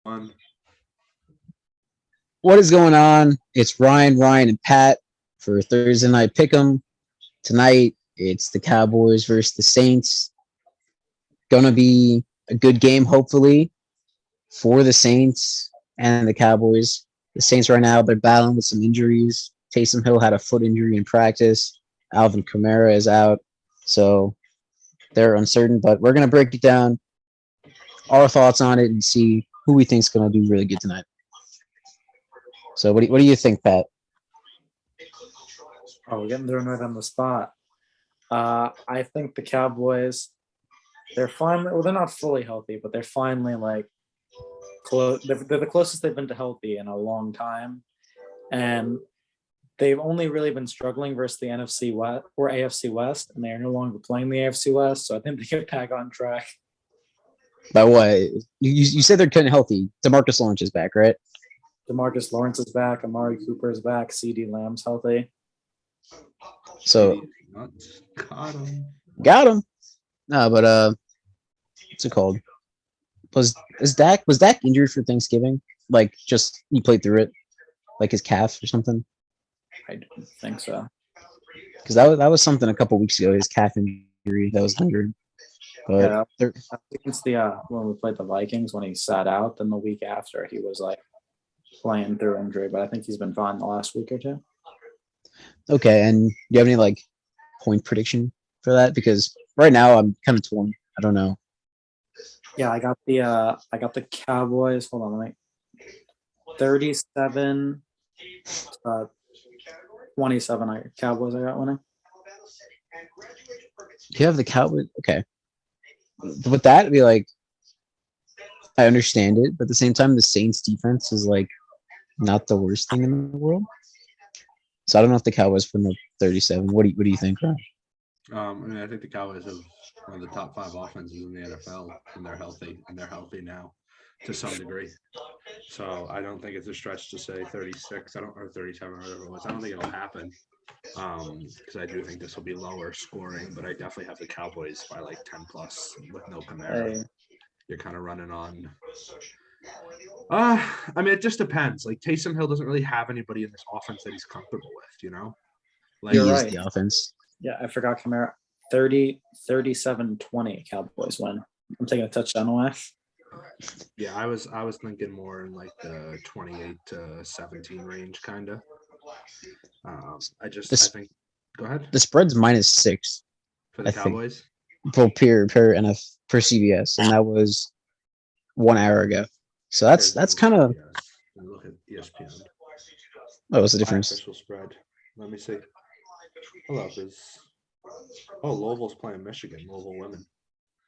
on? What is going on? It's Ryan, and Pat for Thursday Night Pick'em. Tonight, it's the Cowboys versus the Saints. Gonna be a good game, hopefully, for the Saints and the Cowboys. The Saints right now, they're battling with some injuries. Taysom Hill had a foot injury in practice. Alvin Kamara is out. So they're uncertain, but we're going to break it down, our thoughts on it, and see who we think is going to do really good tonight. So what do you think, Pat? Oh, we're getting thrown right on the spot. I think the Cowboys, they're finally, well, they're not fully healthy, but they're finally like close. They're the closest they've been to healthy in a long time. And they've only really been struggling versus the NFC West or AFC West, and they are no longer playing the AFC West. So I think they get back on track. By what? You said they're kind of healthy. DeMarcus Lawrence is back, right? DeMarcus Lawrence is back. Amari Cooper is back. CeeDee Lamb's healthy. So Got him. got him. No, but what's it called? Was Dak injured for Thanksgiving? Like, just he played through it, like his calf or something. I don't think so. Because that was something a couple weeks ago. His calf injury that was injured. But Yeah, against the when we played the Vikings, when he sat out, then the week after he was like playing through injury, but I think he's been fine the last week or two. Okay, and do you have any like point prediction for that? Because right now I'm kind of torn. I don't know. Yeah, I got the Cowboys. Hold on, let me 37 27 Cowboys I got winning. You have the Cowboys. Okay. With that, it'd be like, I understand it, but at the same time, the Saints defense is like not the worst thing in the world. So I don't know if the Cowboys put up 37. What do you think, Ron? I mean, I think the Cowboys have one of the top 5 offenses in the NFL, and they're healthy now to some degree. So I don't think it's a stretch to say 36. Or 37 or whatever it was. I don't think it'll happen. Because I do think this will be lower scoring, but I definitely have the Cowboys by like 10 plus with no Kamara. Hey. You're kind of running on. I mean, it just depends. Like Taysom Hill doesn't really have anybody in this offense that he's comfortable with, you know? Like, You're He right. is the offense. Yeah, I forgot Kamara. 37-20 Cowboys win. I'm taking a touchdown away. Yeah, I was thinking more in like the 28 to 17 range, kind of. I think. Go ahead. The spread's -6 For the I think. Cowboys. per CBS, and that was 1 hour ago. So that's kind of. Look at ESPN. What was the difference? Official spread. Let me see. Hold up, Louisville's playing Michigan. Louisville women.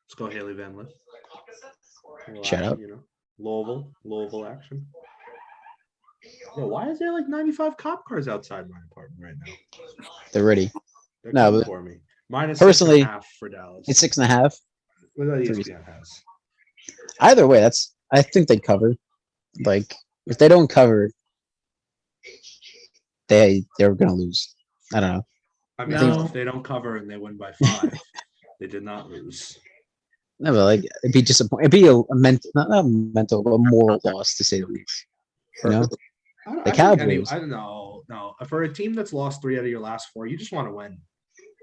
Let's go, Haley Van Lith. Shout out. You know, Louisville action. Yo, why is there like 95 cop cars outside my apartment right now? They're ready. They're No, coming but for me. Minus personally, 6.5 for Dallas. It's 6.5. What about ESPN has? Either way, I think they cover. Like, if they don't cover, they're gonna lose. I don't know. I mean, No. if they don't cover and they win by 5, they did not lose. No, but like it'd be disappointing. It'd be a mental, not a mental, but a moral loss to say the least. You know, the Cowboys. I don't know. No, for a team that's lost 3 out of your last 4, you just want to win.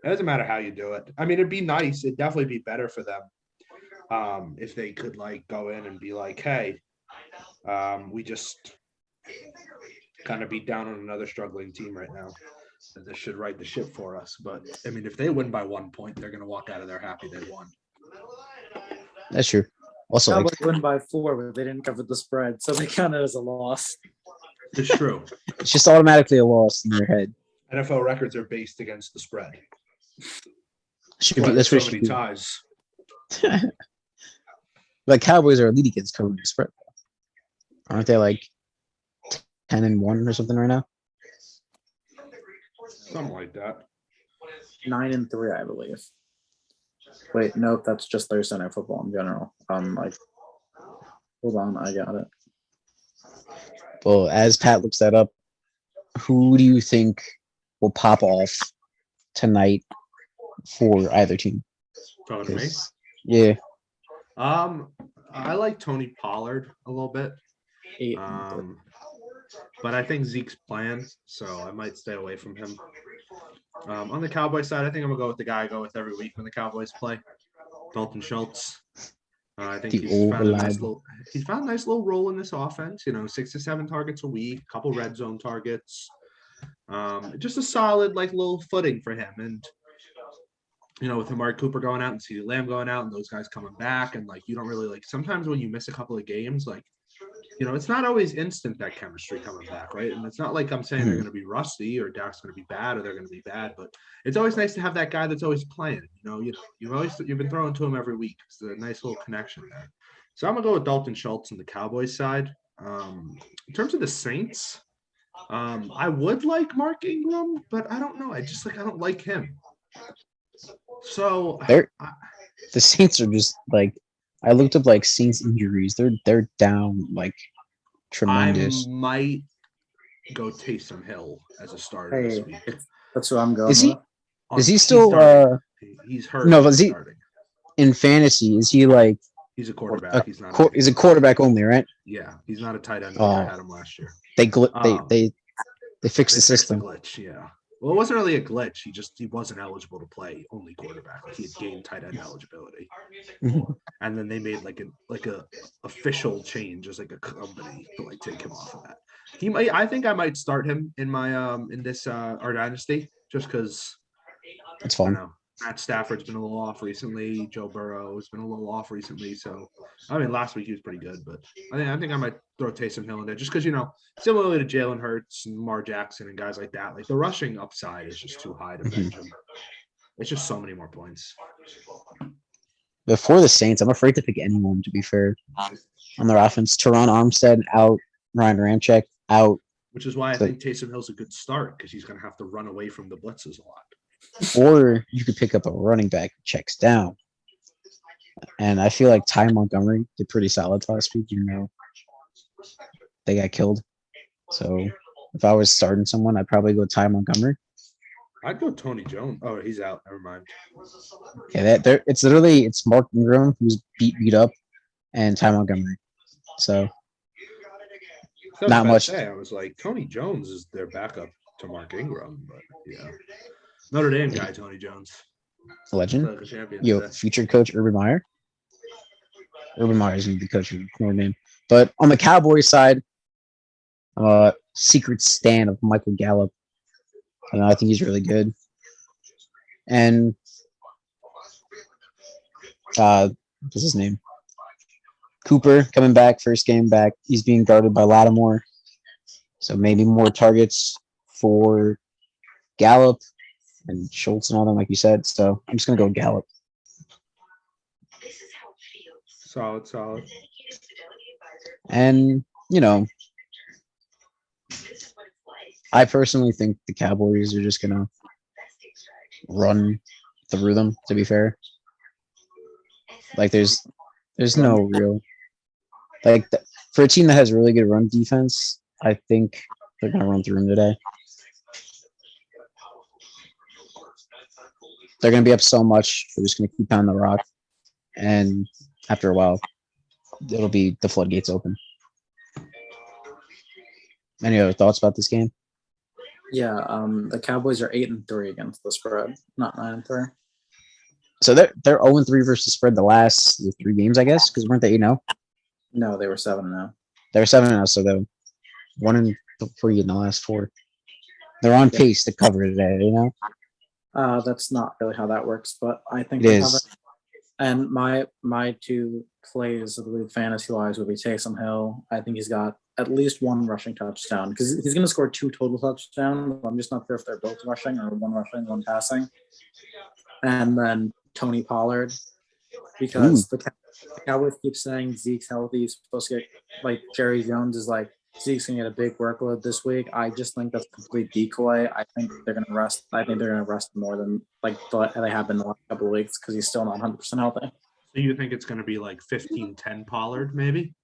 It doesn't matter how you do it. I mean, it'd be nice. It'd definitely be better for them if they could like go in and be like, "Hey, we just kind of beat down on another struggling team right now. And this should right the ship for us." But I mean, if they win by 1 point, they're going to walk out of there happy they won. That's true. Also, Cowboys like, win by 4, but they didn't cover the spread, so they count it as a loss. It's true. it's just automatically a loss in your head. NFL records are based against the spread. That's so what many ties. Like Cowboys are elite against covering the spread. Aren't they like 10-1 or something right now? Something like that. 9-3, I believe. Wait, nope, that's just Thursday Night Football in general. Hold on, I got it. Well, as Pat looks that up, who do you think will pop off tonight for either team? Talking to me? Yeah. I like Tony Pollard a little bit. 8-3. But I think Zeke's playing, so I might stay away from him. On the Cowboys side, I think I'm gonna go with the guy I go with every week when the Cowboys play, Dalton Schultz. I think he's found a nice little role in this offense. 6 to 7 targets a week, couple red zone targets. Just a solid little footing for him. And with Amari Cooper going out and CeeDee Lamb going out and those guys coming back, and you don't really sometimes when you miss a couple of games, it's not always instant, that chemistry coming back, right? And it's not like I'm saying they're going to be rusty or Dak's going to be bad or they're going to be bad, but it's always nice to have that guy that's always playing. You've been throwing to him every week. It's a nice little connection there. So I'm gonna go with Dalton Schultz on the Cowboys side. In terms of the Saints, I would like Mark Ingram, but I don't know. I don't like him. So the Saints are just I looked up Saints injuries. They're down tremendous. I might go Taysom Hill as a starter this week. That's what I'm going with. Is he still he's hurt? No, but in fantasy, is he he's a quarterback. He's a quarterback only, right? Yeah, he's not a tight end. I had him last year. They fixed the system. The glitch, yeah. Well, it wasn't really a glitch. He wasn't eligible to play only quarterback. He had gained tight end eligibility, and then they made a official change as a company to take him off of that. I think I might start him in my in this our dynasty just because it's fun. Matt Stafford's been a little off recently. Joe Burrow has been a little off recently. So, last week he was pretty good, but I think I might throw Taysom Hill in there just because, similarly to Jalen Hurts and Lamar Jackson and guys like that, the rushing upside is just too high to bench him. It's just so many more points. Before the Saints, I'm afraid to pick anyone, to be fair, on their offense. Teron Armstead out, Ryan Ramczyk out. Which is why I think Taysom Hill's a good start because he's going to have to run away from the blitzes a lot. Or you could pick up a running back who checks down. And I feel like Ty Montgomery did pretty solid last week, they got killed. So if I was starting someone, I'd probably go Ty Montgomery. I'd go Tony Jones. Oh, he's out. Never mind. Okay, it's Mark Ingram who's beat up, and Ty Montgomery. So not much. I was like, Tony Jones is their backup to Mark Ingram, but yeah. Notre Dame guy, Tony Jones. Legend. Future coach Urban Meyer. Urban Meyer is going to be coaching Notre Dame. But on the Cowboys side, secret stan of Michael Gallup. I think he's really good. And what's his name? Cooper coming back, first game back. He's being guarded by Lattimore. So maybe more targets for Gallup and Schultz and all them, like you said. So I'm just going to go Gallup. Solid. And, I personally think the Cowboys are just going to run through them, to be fair. There's no real... for a team that has really good run defense, I think they're going to run through them today. They're going to be up so much, they're just going to keep pounding the rock. And after a while, it'll be the floodgates open. Any other thoughts about this game? Yeah, the Cowboys are 8-3 against the spread, not 9-3. So they're 0-3 versus the spread the last 3 games, I guess, because weren't they 8-0? No, they were 7-0. They were 7-0, so they're 1-3 in the last 4. They're on pace to cover today, That's not really how that works, but I think it is. And my 2 plays, I believe, fantasy-wise, would be Taysom Hill. I think he's got at least 1 rushing touchdown because he's going to score 2 total touchdowns. I'm just not sure if they're both rushing or 1 rushing, 1 passing. And then Tony Pollard, because the Cowboys keep saying Zeke's healthy. He's supposed to get Jerry Jones is Zeke's going to get a big workload this week. I just think that's a complete decoy. I think they're going to rest. I think they're going to rest more than they have been the last couple of weeks because he's still not 100% healthy. So you think it's going to be 15-10 Pollard, maybe?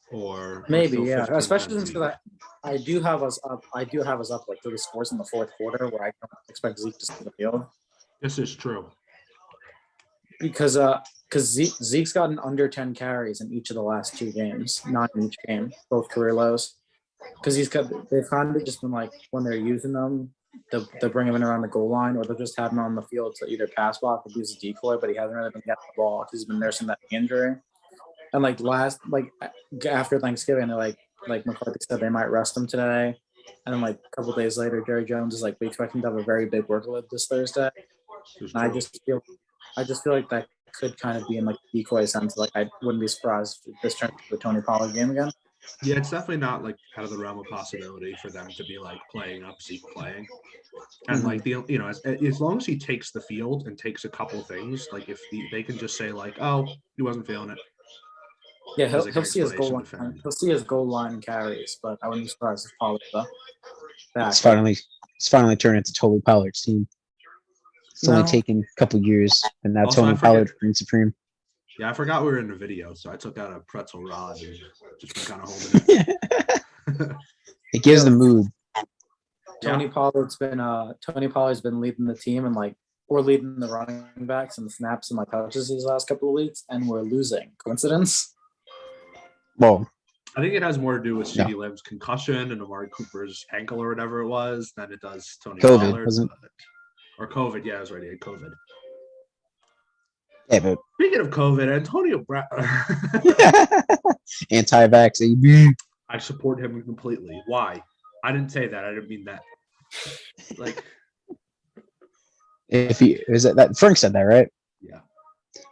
Or maybe, yeah. Especially since I do have us up to the scores in the 4th quarter where I don't expect Zeke to see the field. This is true. because Zeke's gotten under 10 carries in each of the last 2 games, not in each game, both career lows. Because they've kind of just been like when they're using them, they'll bring him in around the goal line, or they'll just have him on the field to either pass block or use a decoy. But he hasn't really been getting the ball because he's been nursing that injury. And like after Thanksgiving, they're like McCarthy said they might rest him today. And then like a couple days later, Jerry Jones is like, we expect him to have a very big workload this Thursday. And I just feel like that could kind of be in like a decoy sense. Like I wouldn't be surprised if this turns into a Tony Pollard game again. Yeah, it's definitely not like out of the realm of possibility for them to be like playing up Zeke playing. And like as long as he takes the field and takes a couple things, like if they can just say like, oh, he wasn't feeling it. Yeah, he'll see his goal line. He'll see his goal line carries, but I wouldn't be surprised if Pollard back. It's finally turned into Tony Pollard's team. It's only taken a couple years, and now Also, Tony Pollard reigns supreme. Yeah, I forgot we were in the video, so I took out a pretzel rod and just been kind of holding it. It gives the mood. Tony Pollard's been leading the team and like we're leading the running backs and the snaps and like touches these last couple of weeks, and we're losing. Coincidence? Well, I think it has more to do with CeeDee Lamb's concussion and Amari Cooper's ankle or whatever it was than it does Tony Pollard. Or COVID, yeah, I was right. He had COVID. Yeah, but speaking of COVID, Antonio Brown. Anti-vax AB. I support him completely. Why? I didn't say that. I didn't mean that. Like, if he is that Frank said that, right? Yeah.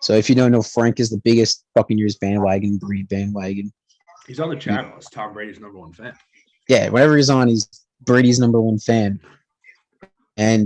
So if you don't know, Frank is the biggest Buccaneers bandwagon, breed bandwagon. He's on the channel. It's Tom Brady's #1 fan. Yeah, whenever he's on, he's Brady's #1 fan. And